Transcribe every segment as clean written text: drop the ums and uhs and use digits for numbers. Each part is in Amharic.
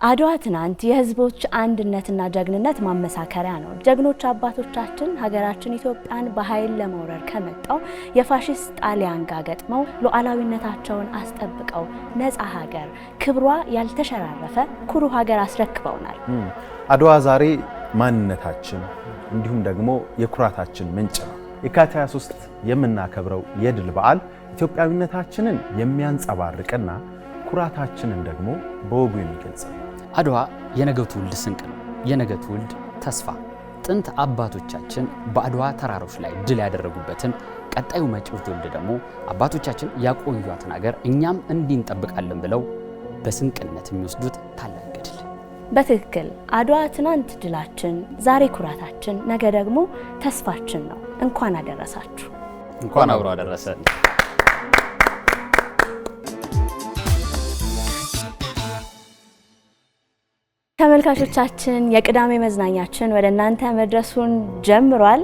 አድዋ ትናንት የህዝቦች አንድነትና ጀግንነት ማመሳከሪያ ነው። ጀግኖች አባቶቻችን ሀገራችን ኢትዮጵያን በኃይል ለመውረር ከመጣው የፋሺስት ጣሊያን ጋር ገጥመው ሉዓላዊነታቸውን አስጠብቀው ነፃ ሀገር ክብሯ ያልተሸራረፈ ኩሩ ሀገር አስረክበውናል። አድዋ ዛሬ ማንነታችን እንዲሁም ደግሞ የኩራታችን ምንጭ ነው። የካቲት 23 የምናከብረው የድል በዓል ኢትዮጵያዊነታችንን የሚያንጸባርቅና ኩራታችንን ደግሞ በወጉ የሚገልጽ ነው። አድዋ የነገው ትውልድ ስንቅ ነው። የነገው ትውልድ ተስፋ። ጥንት አባቶቻችን በአድዋ ተራሮች ላይ ድል ያደረጉበትን ቀጣዩ መጪው ትውልድ ደግሞ አባቶቻችን ያቆዩዋትን ሀገር እኛም እንዲህ እንጠብቃለን ብለው በስንቅነት የሚወስዱት ታላቅ ገድል። በትክክል አድዋ ትናንት ድላችን፣ ዛሬ ኩራታችን፣ ነገ ደግሞ ተስፋችን ነው። እንኳን አደረሳችሁ። እንኳን አብሮ አደረሰን። ተመልካቾቻችን የቅዳሜ መዝናኛችን ወደ እናንተ መድረሱን ጀምሯል።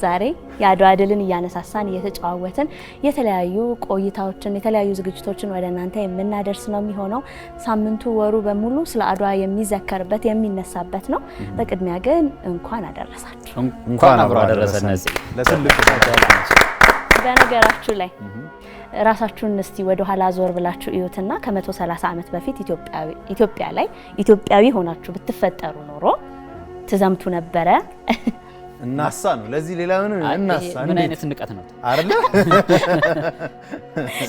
ዛሬ የአድዋ ድልን እያነሳሳን እየተጨዋወትን የተለያዩ ቆይታዎችን የተለያዩ ዝግጅቶችን ወደ እናንተ የምናደርስ ነው የሚሆነው። ሳምንቱ ወሩ በሙሉ ስለ አድዋ የሚዘከርበት የሚነሳበት ነው። በቅድሚያ ግን እንኳን አደረሳችሁ። እንኳን አብሮ አደረሰን። ለትልቁ በነገራችሁ ላይ ራሳችሁን እስቲ ወደ ኋላ ዞር ብላችሁ እዩትና ከ130 ዓመት በፊት ኢትዮጵያ ላይ ኢትዮጵያዊ ሆናችሁ ብትፈጠሩ ኖሮ ትዘምቱ ነበረ? እናሳ ነው። ለዚህ ሌላ ምን አይነት ንቀት ነው አይደለ?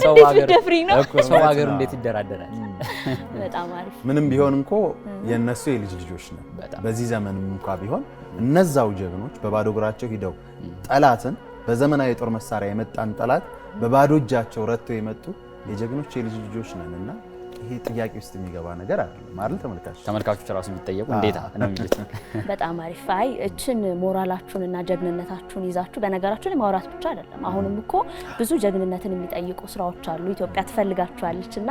ሰው ሀገር እንዴት ይደራደራል? በጣም አሪፍ። ምንም ቢሆን እንኮ የነሱ የልጅ ልጆች ነው። በዚህ ዘመንም እንኳን ቢሆን እነዛው ጀግኖች በባዶ እግራቸው ሂደው ጠላትን በዘመናዊ የጦር መሳሪያ የመጣን ጠላት በባዶ እጃቸው ረተው የመጡ የጀግኖች የልጅ ልጆች ነንና ይሄ ጥያቄ ውስጥ የሚገባ ነገር አይደለም አይደል? ተመልካቾች ራሱ ቢጠየቁ እንዴታ ነው የሚሉት። በጣም አሪፍ። አይ እችን ሞራላችሁንና ጀግንነታችሁን ይዛችሁ በነገራችሁ ላይ ማውራት ብቻ አይደለም። አሁንም እኮ ብዙ ጀግንነትን የሚጠይቁ ስራዎች አሉ። ኢትዮጵያ ትፈልጋችኋለችና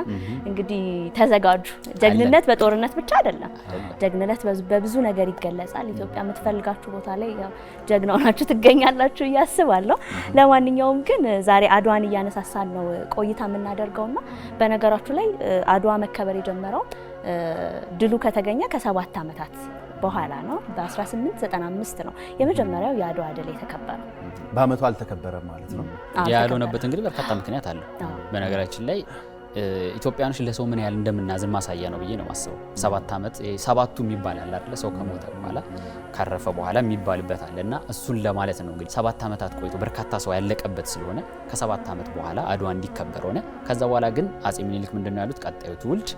እንግዲህ ተዘጋጁ። ጀግንነት በጦርነት ብቻ አይደለም። ጀግንነት በብዙ ነገር ይገለጻል። ኢትዮጵያ የምትፈልጋችሁ ቦታ ላይ ጀግናው ናችሁ ትገኛላችሁ እያስባለሁ። ለማንኛውም ግን ዛሬ አድዋን እያነሳሳን ነው ቆይታ የምናደርገውና በነገራችሁ ላይ አድዋ መከበር የጀመረው ድሉ ከተገኘ ከ7 ዓመታት በኋላ ነው። በ1895 ነው የመጀመሪያው የአድዋ ድል የተከበረው። በአመቱ አልተከበረም ማለት ነው። ያልሆነበት እንግዲህ በርካታ ምክንያት አለው። በነገራችን ላይ ኢትዮጵያኖች ለሰው ምን ያህል እንደምናዝን ማሳያ ነው ብዬ ነው ማስበው። 7 ዓመት ሰባቱ የሚባል አለ አይደል? ሰው ከሞተ በኋላ ካረፈ በኋላ የሚባልበት አለና እሱን ለማለት ነው እንግዲህ 7 ዓመታት ቆይቶ በርካታ ሰው ያለቀበት ስለሆነ ከ7 ዓመት በኋላ አድዋ እንዲከበር ሆነ። ከዛ በኋላ ግን አጼ ምኒልክ ምንድነው ያሉት? ቀጣዩ ትውልድ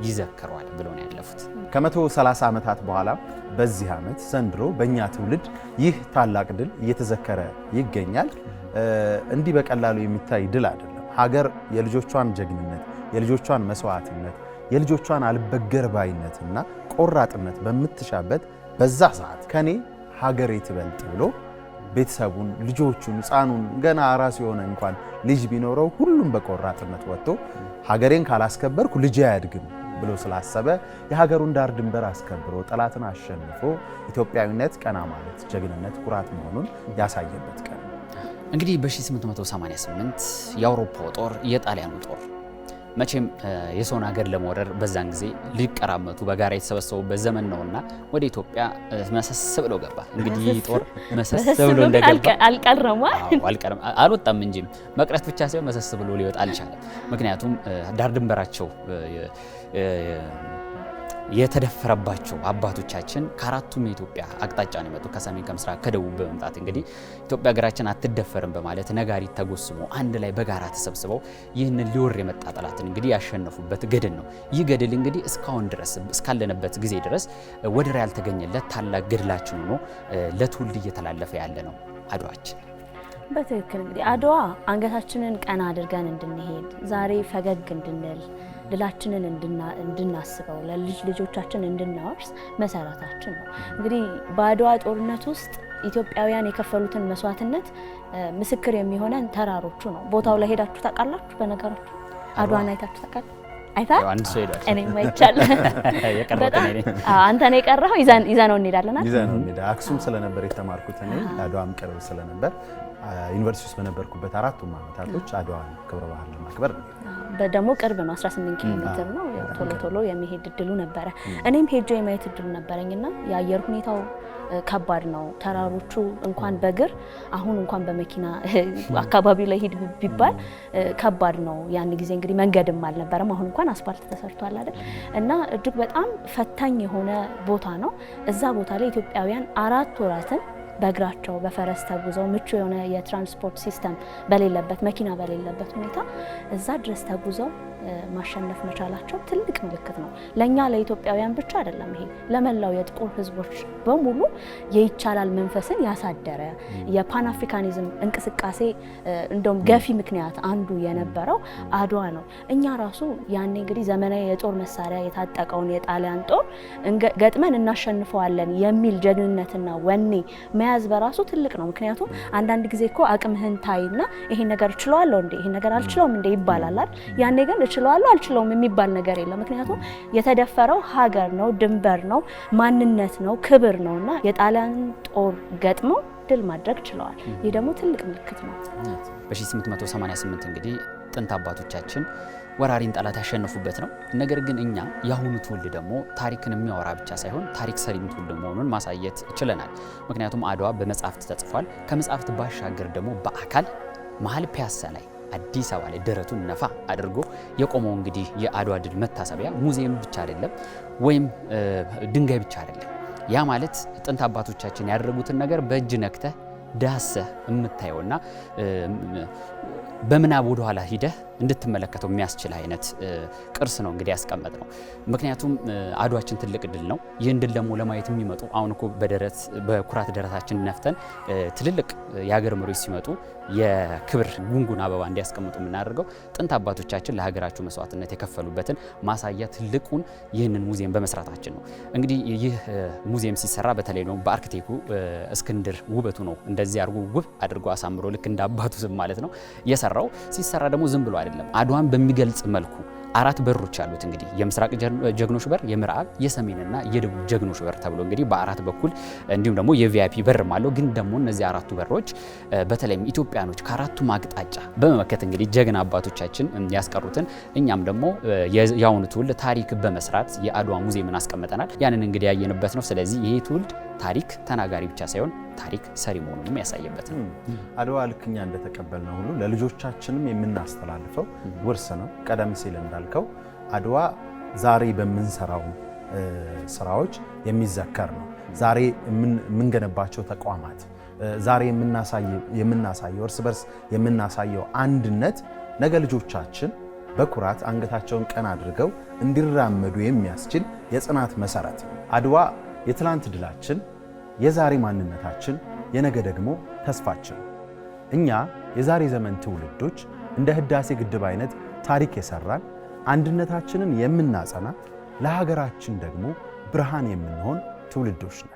ይዘክረዋል ብለው ነው ያለፉት። ከ130 ዓመታት በኋላ በዚህ ዓመት ዘንድሮ በእኛ ትውልድ ይህ ታላቅ ድል እየተዘከረ ይገኛል። እንዲህ በቀላሉ የሚታይ ድል አይደለም። ሀገር የልጆቿን ጀግንነት፣ የልጆቿን መስዋዕትነት፣ የልጆቿን አልበገር ባይነትና ቆራጥነት በምትሻበት በዛ ሰዓት ከኔ ሀገሬ ትበልጥ ብሎ ቤተሰቡን፣ ልጆቹን፣ ሕፃኑን ገና አራስ የሆነ እንኳን ልጅ ቢኖረው ሁሉም በቆራጥነት ወጥቶ ሀገሬን ካላስከበርኩ ልጅ አያድግም ብሎ ስላሰበ የሀገሩን ዳር ድንበር አስከብሮ ጠላትን አሸንፎ ኢትዮጵያዊነት ቀና ማለት ጀግንነት ኩራት መሆኑን ያሳየበት ቀን እንግዲህ በ1888 የአውሮፓው ጦር የጣሊያኑ ጦር መቼም የሰውን ሀገር ለመወረር በዛን ጊዜ ሊቀራመቱ በጋራ የተሰበሰቡበት ዘመን ነውና ወደ ኢትዮጵያ መሰስ ብሎ ገባ። እንግዲህ ጦር መሰስ ብሎ እንደገባ አልቀረም አልወጣም እንጂ መቅረት ብቻ ሳይሆን መሰስ ብሎ ሊወጣ አልቻለም። ምክንያቱም ዳር ድንበራቸው የተደፈረባቸው አባቶቻችን ከአራቱም የኢትዮጵያ አቅጣጫ ነው የመጡ። ከሰሜን፣ ከምስራቅ፣ ከደቡብ በመምጣት እንግዲህ ኢትዮጵያ ሀገራችን አትደፈርም በማለት ነጋሪት ተጎስሞ አንድ ላይ በጋራ ተሰብስበው ይህንን ሊወር የመጣ ጠላትን እንግዲህ ያሸነፉበት ገድል ነው። ይህ ገድል እንግዲህ እስካሁን ድረስ እስካለንበት ጊዜ ድረስ ወደር ያልተገኘለት ታላቅ ገድላችን ሆኖ ለትውልድ እየተላለፈ ያለ ነው አድዋችን። በትክክል እንግዲህ አድዋ አንገታችንን ቀና አድርገን እንድንሄድ ዛሬ ፈገግ እንድንል ድላችንን እንድናስበው ለልጅ ልጆቻችን እንድናወርስ መሰረታችን ነው። እንግዲህ በአድዋ ጦርነት ውስጥ ኢትዮጵያውያን የከፈሉትን መስዋዕትነት ምስክር የሚሆነን ተራሮቹ ነው። ቦታው ላይ ሄዳችሁ ታውቃላችሁ? በነገራችሁ አድዋን አይታችሁ ታውቃላችሁ? አይታ አንድ ሰው ሄዳል። እኔም አይቻለሁ። አንተ ነው የቀረኸው? ይዘነው እንሄዳለን አይደል? ይዘነው እንሄዳለን። አክሱም ስለነበር የተማርኩት እኔ አድዋም ቅርብ ስለነበር ዩኒቨርሲቲ ውስጥ በነበርኩበት 4ቱም ዓመታቶች አድዋን ክብረ በዓል ለማክበር ነው። ደግሞ ቅርብ ነው፣ 18 ኪሎ ሜትር ነው። ቶሎ ቶሎ የሚሄድ እድሉ ነበረ። እኔም ሄጄ የማየት እድሉ ነበረኝና የአየር ሁኔታው ከባድ ነው። ተራሮቹ እንኳን በእግር አሁን እንኳን በመኪና አካባቢው ላይ ሂድ ቢባል ከባድ ነው። ያን ጊዜ እንግዲህ መንገድም አልነበረም። አሁን እንኳን አስፋልት ተሰርቷል አይደል? እና እጅግ በጣም ፈታኝ የሆነ ቦታ ነው። እዛ ቦታ ላይ ኢትዮጵያውያን 4 ወራትን በእግራቸው በፈረስ ተጉዘው ምቹ የሆነ የትራንስፖርት ሲስተም በሌለበት መኪና በሌለበት ሁኔታ እዛ ድረስ ተጉዘው ማሸነፍ መቻላቸው ትልቅ ምልክት ነው። ለኛ ለኢትዮጵያውያን ብቻ አይደለም፣ ይሄ ለመላው የጥቁር ሕዝቦች በሙሉ የይቻላል መንፈስን ያሳደረ የፓን አፍሪካኒዝም እንቅስቃሴ እንደውም ገፊ ምክንያት አንዱ የነበረው አድዋ ነው። እኛ ራሱ ያኔ እንግዲህ ዘመናዊ የጦር መሳሪያ የታጠቀውን የጣሊያን ጦር ገጥመን እናሸንፈዋለን የሚል ጀግንነትና ወኔ መያዝ በራሱ ትልቅ ነው። ምክንያቱም አንዳንድ ጊዜ እኮ አቅምህን ታይና ይሄን ነገር እችለዋለሁ እንዴ ይሄን ነገር አልችለውም እንዴ ይባላል አይደል? ያኔ ግን እችለዋለሁ አልችለውም የሚባል ነገር የለም። ምክንያቱም የተደፈረው ሀገር ነው፣ ድንበር ነው፣ ማንነት ነው፣ ክብር ነውና የጣሊያን ጦር ገጥመው ድል ማድረግ ችለዋል። ይህ ደግሞ ትልቅ ምልክት ነው። በ1888 እንግዲህ ጥንት አባቶቻችን ወራሪን ጠላት ያሸነፉበት ነው። ነገር ግን እኛ የአሁኑ ትውልድ ደግሞ ታሪክን የሚያወራ ብቻ ሳይሆን ታሪክ ሰሪም ትውልድ መሆኑን ማሳየት ችለናል። ምክንያቱም አድዋ በመጻሕፍት ተጽፏል። ከመጻሕፍት ባሻገር ደግሞ በአካል መሀል ፒያሳ ላይ አዲስ አበባ ላይ ደረቱን ነፋ አድርጎ የቆመው እንግዲህ የአድዋ ድል መታሰቢያ ሙዚየም ብቻ አይደለም፣ ወይም ድንጋይ ብቻ አይደለም። ያ ማለት ጥንት አባቶቻችን ያደረጉትን ነገር በእጅ ነክተህ ዳሰህ የምታየውና በምናብ ወደ ኋላ ሂደህ እንድትመለከተው የሚያስችል አይነት ቅርስ ነው እንግዲህ ያስቀመጥ ነው። ምክንያቱም አድዋችን ትልቅ ድል ነው። ይህን ድል ደግሞ ለማየት የሚመጡ አሁን እኮ በኩራት ደረታችን ነፍተን ትልልቅ የሀገር መሪዎች ሲመጡ የክብር ጉንጉን አበባ እንዲያስቀምጡ የምናደርገው ጥንት አባቶቻችን ለሀገራቸው መስዋዕትነት የከፈሉበትን ማሳያ ትልቁን ይህንን ሙዚየም በመስራታችን ነው። እንግዲህ ይህ ሙዚየም ሲሰራ በተለይ ነው በአርክቴኩ እስክንድር ውበቱ ነው እንደዚህ አድርጎ ውብ አድርጎ አሳምሮ ልክ እንደ አባቱ ስም ማለት ነው የሰራው። ሲሰራ ደግሞ ዝም ብሎ አይደለም። አድዋን በሚገልጽ መልኩ 4 በሮች አሉት። እንግዲህ የምስራቅ ጀግኖች በር፣ የምዕራብ፣ የሰሜንና የደቡብ ጀግኖች በር ተብሎ እንግዲህ በ4 በኩል እንዲሁም ደግሞ የቪአይፒ በርም አለው። ግን ደግሞ እነዚህ 4ቱ በሮች በተለይም ኢትዮጵያኖች ከ4ቱም አቅጣጫ በመመከት እንግዲህ ጀግና አባቶቻችን ያስቀሩትን እኛም ደግሞ የአሁኑ ትውልድ ታሪክ በመስራት የአድዋ ሙዚየምን አስቀምጠናል። ያንን እንግዲህ ያየንበት ነው። ስለዚህ ይሄ ትውልድ ታሪክ ተናጋሪ ብቻ ሳይሆን ታሪክ ሰሪ መሆኑንም ያሳየበት ነው። አድዋ ልክኛ እንደተቀበልነው ሁሉ ለልጆቻችንም የምናስተላልፈው ውርስ ነው። ቀደም ሲል እንዳልከው አድዋ ዛሬ በምንሰራው ስራዎች የሚዘከር ነው። ዛሬ የምንገነባቸው ተቋማት፣ ዛሬ የምናሳየው እርስ በርስ የምናሳየው አንድነት ነገ ልጆቻችን በኩራት አንገታቸውን ቀና አድርገው እንዲራመዱ የሚያስችል የጽናት መሰረት ነው። አድዋ የትላንት ድላችን፣ የዛሬ ማንነታችን፣ የነገ ደግሞ ተስፋችን። እኛ የዛሬ ዘመን ትውልዶች እንደ ህዳሴ ግድብ አይነት ታሪክ የሰራን አንድነታችንን የምናጸና ለሀገራችን ደግሞ ብርሃን የምንሆን ትውልዶች ነን።